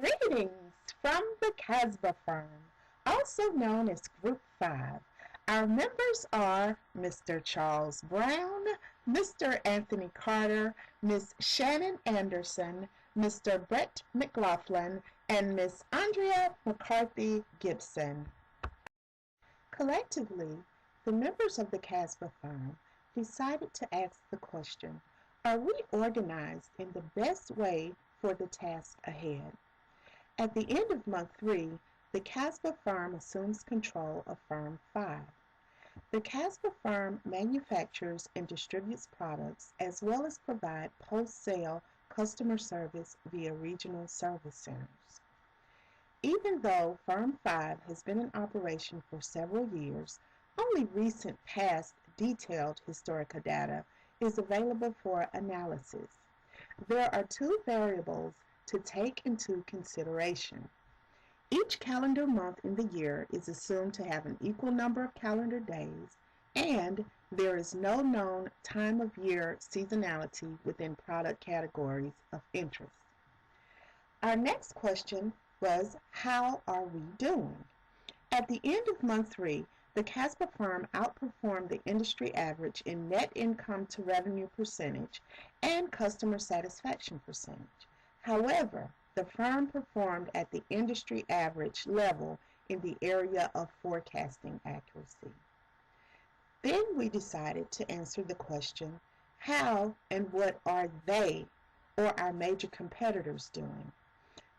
Greetings from the Casbah firm, also known as Group 5. Our members are Mr. Charles Brown, Mr. Anthony Carter, Ms. Shannon Anderson, Mr. Brett McLaughlin, and Ms. Andrea McCarthy Gibson. Collectively, the members of the Casbah firm decided to ask the question, are we organized in the best way for the task ahead? At the end of month 3, the Casbah firm assumes control of Firm 5. The Casbah firm manufactures and distributes products as well as provide post-sale customer service via regional service centers. Even though Firm 5 has been in operation for several years, only recent past detailed historical data is available for analysis. There are two variables to take into consideration. Each calendar month in the year is assumed to have an equal number of calendar days, and there is no known time of year seasonality within product categories of interest. Our next question was, how are we doing? At the end of month 3, the Casbah firm outperformed the industry average in net income to revenue percentage and customer satisfaction percentage. However, the firm performed at the industry average level in the area of forecasting accuracy. Then we decided to answer the question, how and what are they or our major competitors doing?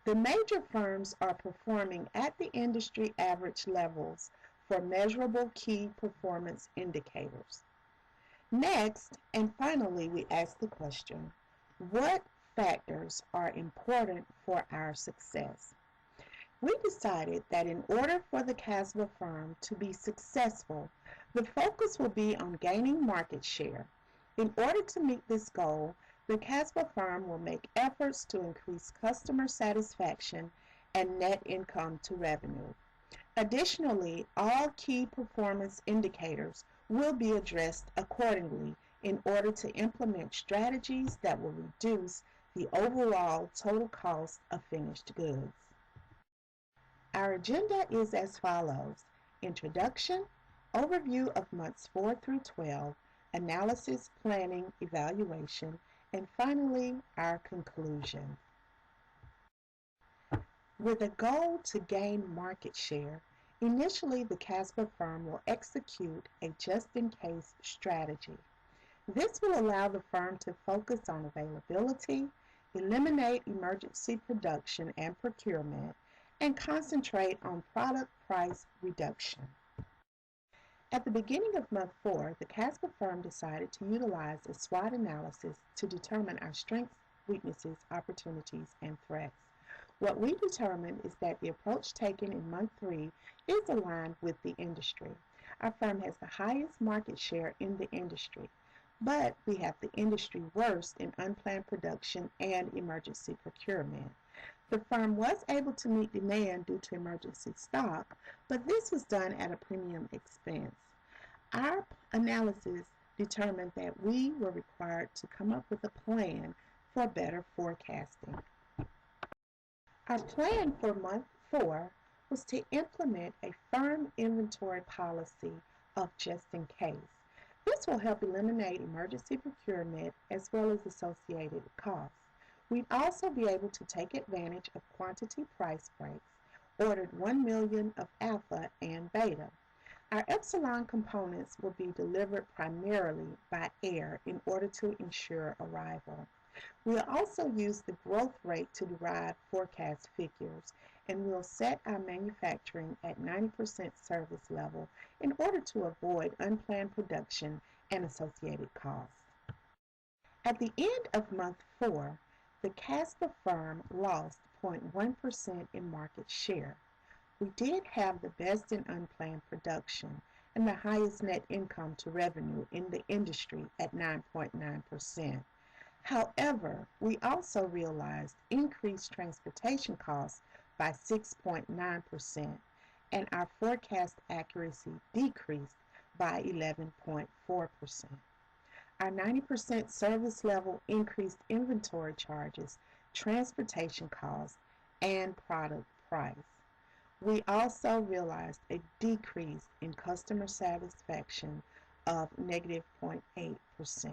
The major firms are performing at the industry average levels for measurable key performance indicators. Next, and finally, we ask the question, what factors are important for our success? We decided that in order for the Casbah firm to be successful, the focus will be on gaining market share. In order to meet this goal, the Casbah firm will make efforts to increase customer satisfaction and net income to revenue. Additionally, all key performance indicators will be addressed accordingly in order to implement strategies that will reduce the overall total cost of finished goods. Our agenda is as follows: introduction, overview of months 4 through 12, analysis, planning, evaluation, and finally, our conclusion. With a goal to gain market share, initially the Casbah firm will execute a just-in-case strategy. This will allow the firm to focus on availability, eliminate emergency production and procurement, and concentrate on product price reduction. At the beginning of month 4, the Casbah firm decided to utilize a SWOT analysis to determine our strengths, weaknesses, opportunities, and threats. What we determined is that the approach taken in month 3 is aligned with the industry. Our firm has the highest market share in the industry, but we have the industry worst in unplanned production and emergency procurement. The firm was able to meet demand due to emergency stock, but this was done at a premium expense. Our analysis determined that we were required to come up with a plan for better forecasting. Our plan for month 4 was to implement a firm inventory policy of just in case. This will help eliminate emergency procurement as well as associated costs. We'd also be able to take advantage of quantity price breaks, ordered 1 million of alpha and beta. Our epsilon components will be delivered primarily by air in order to ensure arrival. We'll also use the growth rate to derive forecast figures, and we'll set our manufacturing at 90% service level in order to avoid unplanned production and associated costs. At the end of month 4, the Casbah firm lost 0.1% in market share. We did have the best in unplanned production and the highest net income to revenue in the industry at 9.9%. However, we also realized increased transportation costs by 6.9%, and our forecast accuracy decreased by 11.4%. Our 90% service level increased inventory charges, transportation costs, and product price. We also realized a decrease in customer satisfaction of -0.8%.